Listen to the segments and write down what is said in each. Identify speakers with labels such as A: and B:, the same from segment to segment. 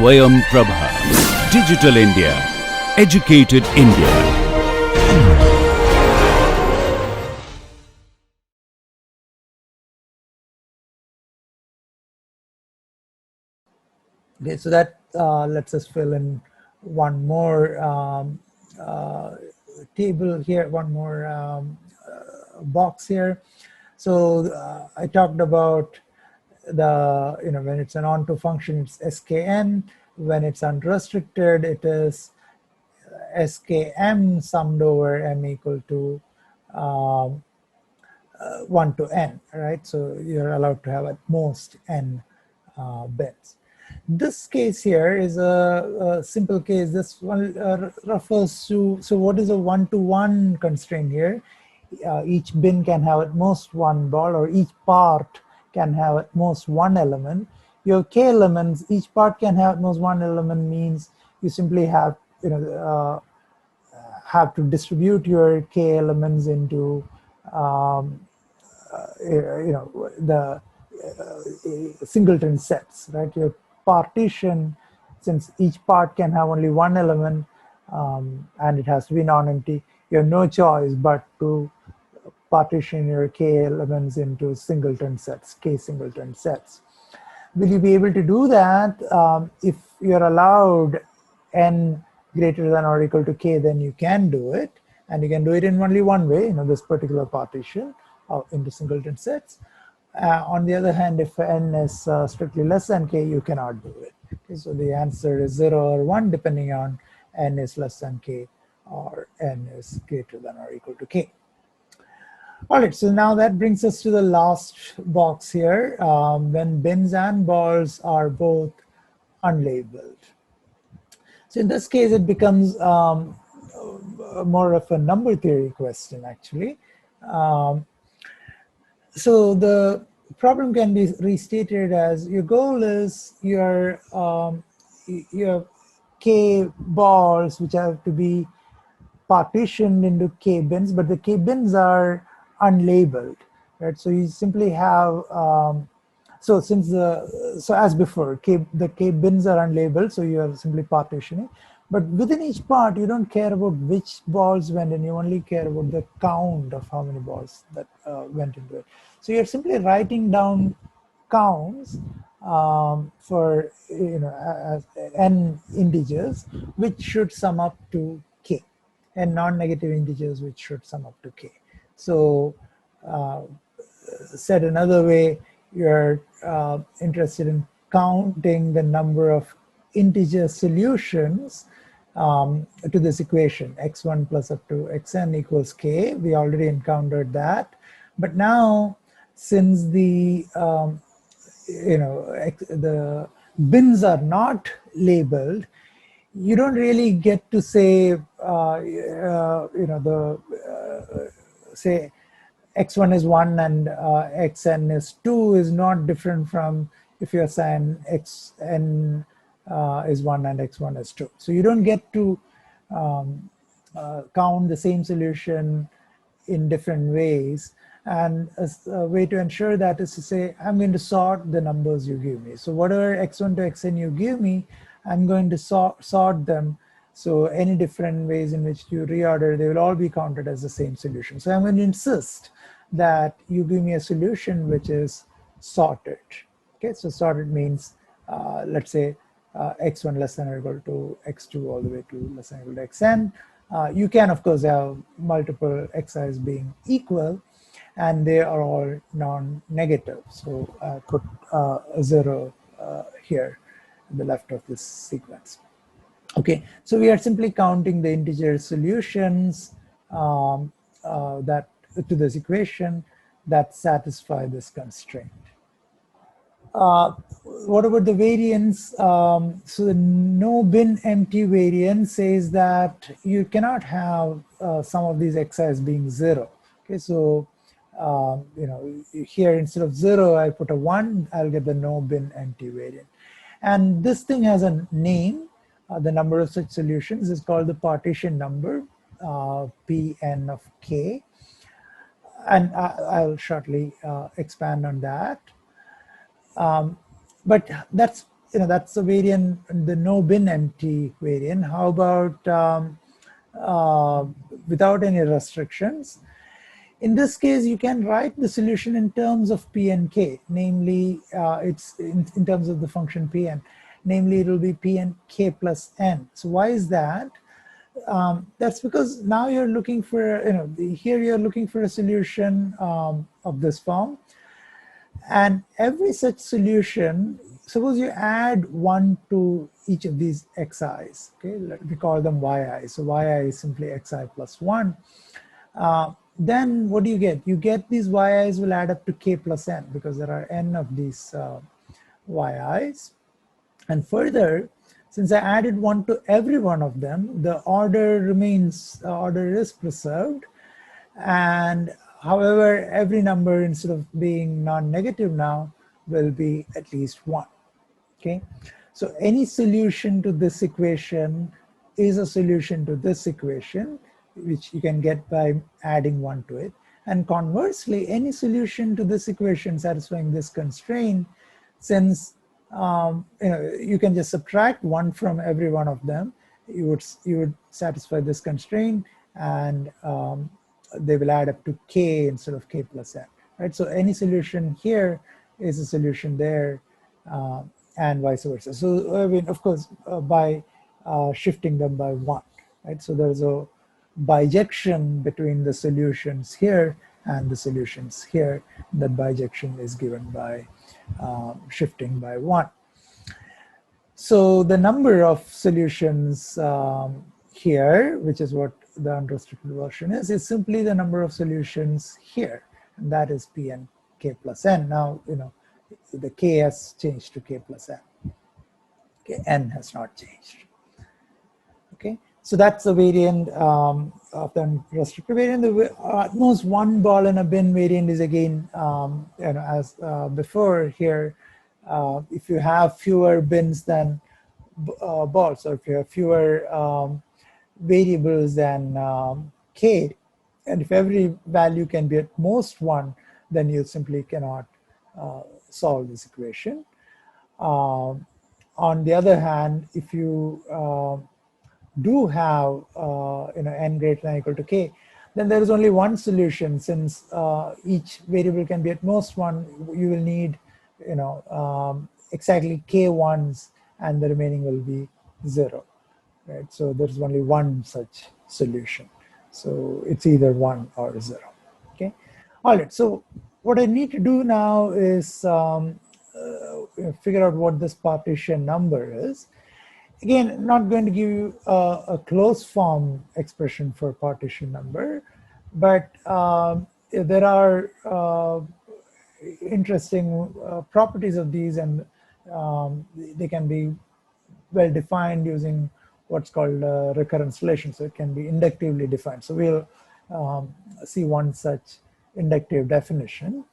A: Swayam Prabha. Digital India. Educated India.
B: Okay, so that lets us fill in one more table here, one more box here. So I talked about the, when it's an onto function, it's skn. When it's unrestricted, it is skm summed over m equal to 1 to n, right? So you're allowed to have at most n bits. This case here is a simple case. This one refers to, so what is a one-to-one constraint here? Each bin can have at most one ball, or each part can have at most one element. You have k elements, each part can have at most one element means you simply have, have to distribute your k elements into the singleton sets, right? Your partition, since each part can have only one element and it has to be non-empty, you have no choice but to partition your k elements into singleton sets, k singleton sets. Will you be able to do that? If you're allowed n greater than or equal to k, then you can do it, and you can do it in only one way, this particular partition into singleton sets. On the other hand, if n is strictly less than k, you cannot do it. Okay, so the answer is 0 or 1 depending on n is less than k or n is greater than or equal to k. All right, so now that brings us to the last box here, when bins and balls are both unlabeled. So in this case, it becomes more of a number theory question, actually. So the problem can be restated as your goal is your k balls, which have to be partitioned into k bins, but the k bins are unlabeled, right? So you simply have so as before, the k bins are unlabeled, so you are simply partitioning. But within each part, you don't care about which balls went in, you only care about the count of how many balls that went into it. So you're simply writing down counts for as n integers, which should sum up to k, and non-negative integers which should sum up to k. So said another way, you're interested in counting the number of integer solutions to this equation, x1 plus up to xn equals k. We already encountered that. But now, since the the bins are not labeled, you don't really get to say say x1 is 1 and xn is 2 is not different from if you're saying xn is 1 and x1 is 2. So you don't get to count the same solution in different ways. And a way to ensure that is to say, I'm going to sort the numbers you give me. So whatever x1 to xn you give me, I'm going to sort them. So any different ways in which you reorder, they will all be counted as the same solution. So I'm going to insist that you give me a solution which is sorted. Okay, so sorted means, let's say, x1 less than or equal to x2 all the way to less than or equal to xn. You can, of course, have multiple xi's being equal, and they are all non-negative. So put a 0 here on the left of this sequence. Okay, so we are simply counting the integer solutions that to this equation that satisfy this constraint. What about the variance? So the no bin empty variance says that you cannot have some of these xi's being 0. Okay, so here instead of 0, I put a 1, I'll get the no bin empty variant. And this thing has a name. The number of such solutions is called the partition number, Pn of k. And I'll shortly expand on that. But that's that's the variant, the no bin empty variant. How about without any restrictions? In this case, you can write the solution in terms of p and k, namely it's in terms of the function pn, namely it will be p and k plus n. So why is that? That's because now you're looking for, here you're looking for a solution of this form. And every such solution, suppose you add 1 to each of these xi's, okay, we call them yi. So yi is simply xi plus 1. Then what do you get? You get these yi's will add up to k plus n, because there are n of these yi's. And further, since I added 1 to every one of them, the order remains, order is preserved. And however, every number, instead of being non-negative now, will be at least 1. Okay, so any solution to this equation is a solution to this equation, which you can get by adding 1 to it. And conversely, any solution to this equation satisfying this constraint, since you can just subtract 1 from every one of them, you would satisfy this constraint, and they will add up to k instead of k plus n, right? So any solution here is a solution there, and vice versa. So I mean, of course, by shifting them by 1, right? So there's a bijection between the solutions here and the solutions here. That bijection is given by shifting by 1. So the number of solutions here, which is what the unrestricted version is simply the number of solutions here, and that is p and k plus n. Now, the k has changed to k plus n. Okay, n has not changed. Okay, so that's the variant of the unrestricted variant. The at most one ball in a bin variant is again, as before here, if you have fewer bins than balls, or if you have fewer variables than k, and if every value can be at most 1, then you simply cannot solve this equation. On the other hand, if you do have n greater than or equal to k, then there is only one solution. Since each variable can be at most 1, you will need exactly k ones, and the remaining will be 0. Right? So there's only one such solution. So it's either 1 or 0. Okay. All right. So what I need to do now is figure out what this partition number is. Again, not going to give you a closed form expression for partition number, but there are interesting properties of these, and they can be well defined using what's called recurrence relation. So it can be inductively defined. So we'll see one such inductive definition.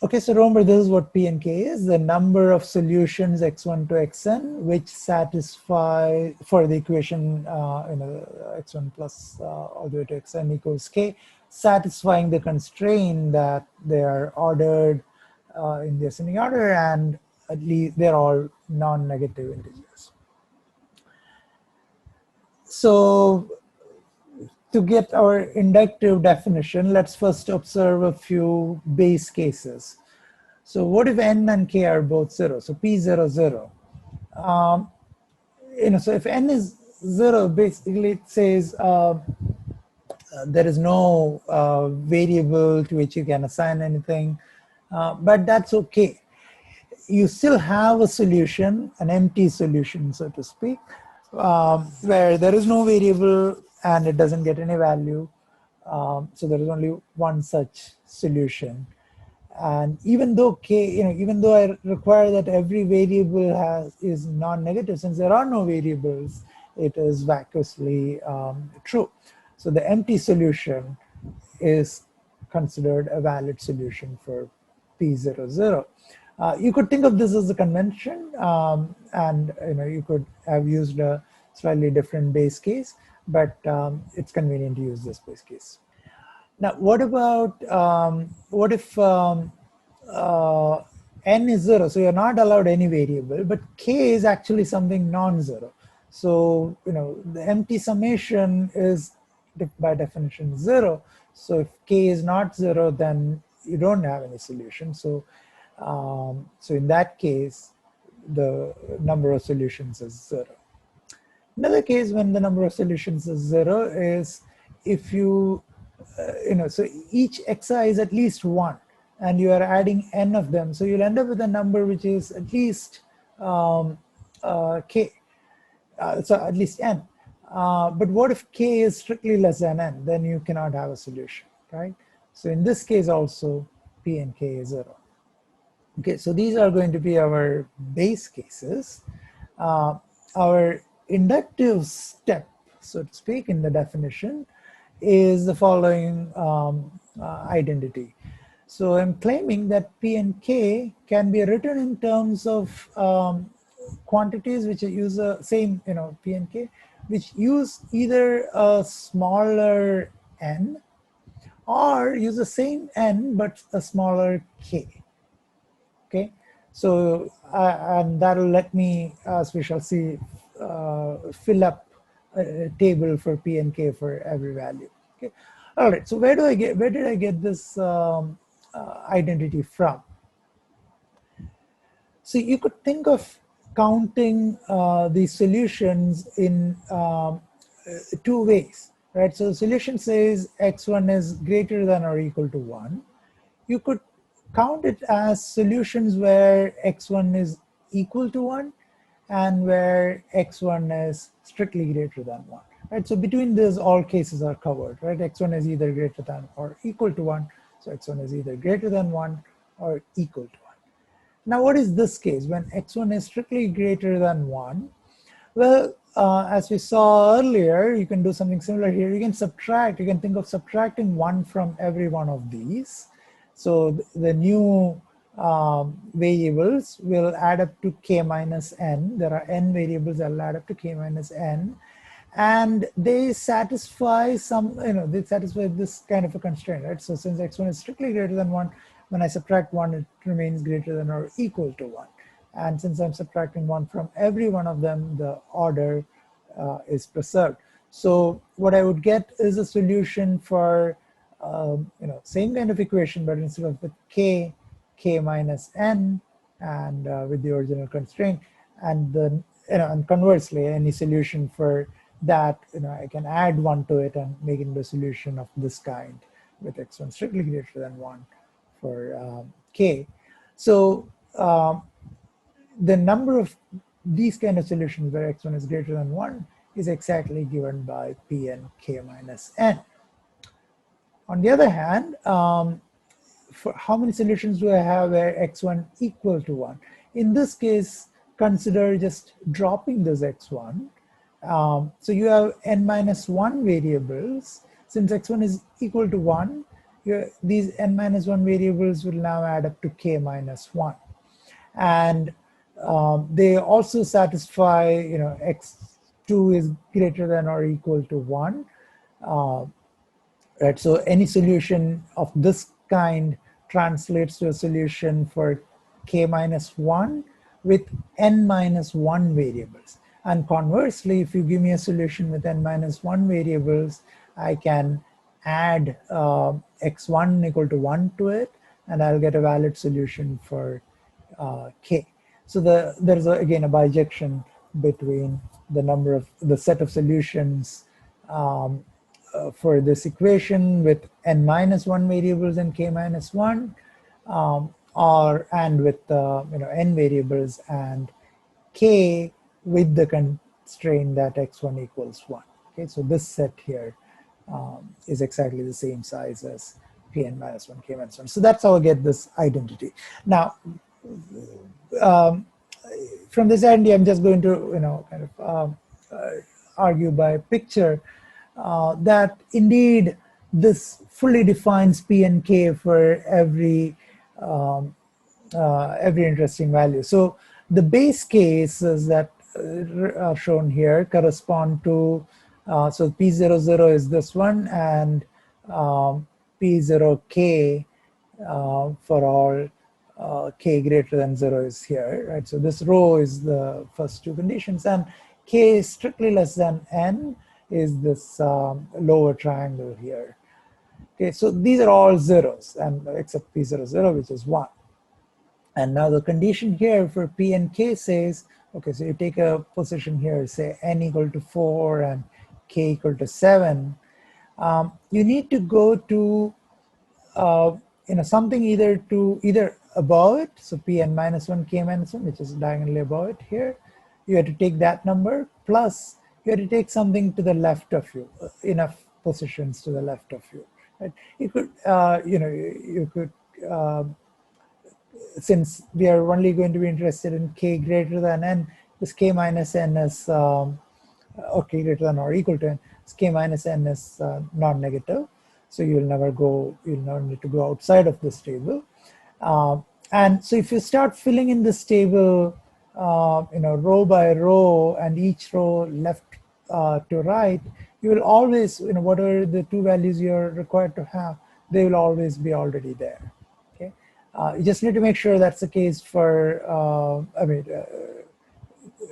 B: Okay, so remember, this is what P and K is: the number of solutions x1 to xn which satisfy, for the equation x1 plus all the way to xn equals k, satisfying the constraint that they are ordered in the ascending order, and at least they're all non-negative integers. So to get our inductive definition, let's first observe a few base cases. So what if n and k are both 0? So p 0, 0. So if n is 0, basically it says there is no variable to which you can assign anything, but that's okay. You still have a solution, an empty solution, so to speak, where there is no variable and it doesn't get any value. So there is only one such solution. And even though k, even though I require that every variable is non-negative, since there are no variables, it is vacuously true. So the empty solution is considered a valid solution for P00. You could think of this as a convention, and you could have used a slightly different base case, but it's convenient to use this base case. Now, what about what if n is 0, so you're not allowed any variable, but k is actually something non-zero. So, the empty summation is by definition 0. So if k is not 0, then you don't have any solution. So, so in that case, the number of solutions is 0. Another case when the number of solutions is 0 is if you, so each xi is at least 1, and you are adding n of them. So you'll end up with a number which is at least k, so at least n. But what if k is strictly less than n? Then you cannot have a solution, right? So in this case also, p and k is 0. Okay, so these are going to be our base cases. Our inductive step, so to speak, in the definition is the following identity. So I'm claiming that p and k can be written in terms of quantities which use the same, p and k, which use either a smaller n or use the same n but a smaller k. Okay, so and that'll let me, as we shall see, fill up a table for p and k for every value. Okay, all right. So where did I get this identity from? So you could think of counting these solutions in 2 ways, right? So the solution says x1 is greater than or equal to 1. You could count it as solutions where x1 is equal to 1 and where x1 is strictly greater than 1. Right? So between these, all cases are covered, right? x1 is either greater than or equal to 1. So x1 is either greater than 1 or equal to 1. Now, what is this case when x1 is strictly greater than 1? Well, as we saw earlier, you can do something similar here. You can subtract, you can think of subtracting 1 from every one of these. So the new variables will add up to k minus n. There are n variables that will add up to k minus n. And they satisfy some, they satisfy this kind of a constraint, right? So since x1 is strictly greater than 1, when I subtract 1, it remains greater than or equal to 1. And since I'm subtracting 1 from every one of them, the order is preserved. So what I would get is a solution for, same kind of equation, but instead of with k minus n, and with the original constraint, and then, and conversely, any solution for that, I can add 1 to it and make it into a solution of this kind with x1 strictly greater than 1 for k. So the number of these kind of solutions where x1 is greater than 1 is exactly given by p and k minus n. On the other hand, for how many solutions do I have where x1 equal to 1? In this case, consider just dropping this x1. So you have n minus 1 variables. Since x1 is equal to 1, these n minus 1 variables will now add up to k minus 1. And they also satisfy, x2 is greater than or equal to 1. Right, so any solution of this kind translates to a solution for k minus 1 with n minus 1 variables. And conversely, if you give me a solution with n minus 1 variables, I can add x1 equal to 1 to it, and I'll get a valid solution for k. So there's again a bijection between the set of solutions for this equation with n minus 1 variables and k minus 1, and with n variables and k with the constraint that x1 equals 1. Okay, so this set here is exactly the same size as pn minus 1, k minus 1. So that's how I get this identity. Now, from this identity, I'm just going to kind of argue by picture that indeed this fully defines p and k for every interesting value. So the base cases that are shown here correspond to, so P00 is this one, and P0k for all k greater than 0 is here, right? So this row is the first two conditions, and k is strictly less than n is this lower triangle here. Okay, so these are all zeros, and except p0, 0, which is 1. And now the condition here for p and k says, okay, so you take a position here, say n equal to 4 and k equal to 7. You need to go to something either above it, so pn minus 1, k minus 1, which is diagonally above it here. You have to take that number, plus you have to take something to the left of you, enough positions to the left of you. Right? You could, you could, since we are only going to be interested in k greater than n, this k minus n is, or k greater than or equal to n, this k minus n is non-negative. So you'll never need to go outside of this table. And so if you start filling in this table, row by row, and each row left to right, you will always, whatever the two values you're required to have, they will always be already there. Okay, you just need to make sure that's the case for,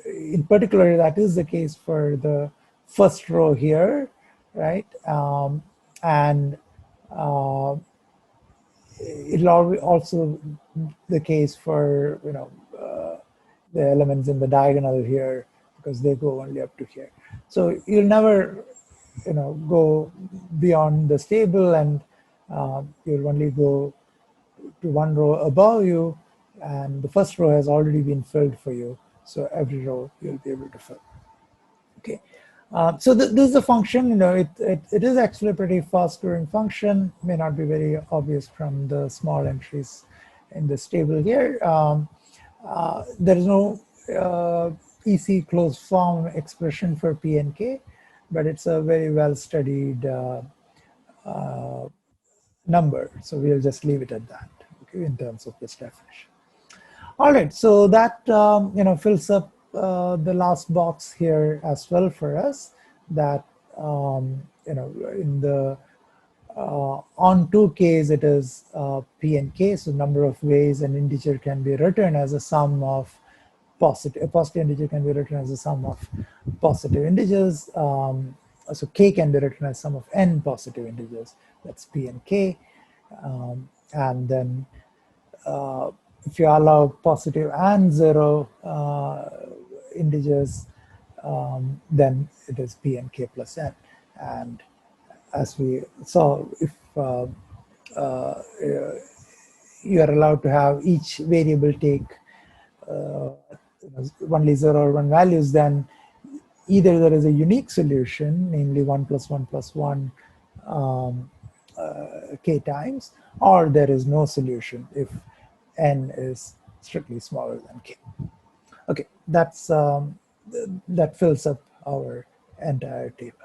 B: in particular, that is the case for the first row here, right? And it'll also the case for the elements in the diagonal here, because they go only up to here. So you'll never go beyond this table, and you'll only go to one row above you, and the first row has already been filled for you, so every row you'll be able to fill. Okay. So this is a function, it is actually a pretty fast growing function, may not be very obvious from the small entries in this table here. There is no EC closed form expression for P and K, but it's a very well studied number. So we'll just leave it at that, okay, in terms of this definition. All right, so that fills up the last box here as well for us, that in the onto case it is p and k, so number of ways an integer can be written as a sum of a positive integer can be written as a sum of positive integers. So k can be written as sum of n positive integers, that's p and k. And then if you allow positive and 0 integers, then it is p and k plus n. And as we saw, if you are allowed to have each variable take only 0 or 1 values, then either there is a unique solution, namely 1 plus 1 plus 1 k times, or there is no solution if n is strictly smaller than k. Okay, that fills up our entire table.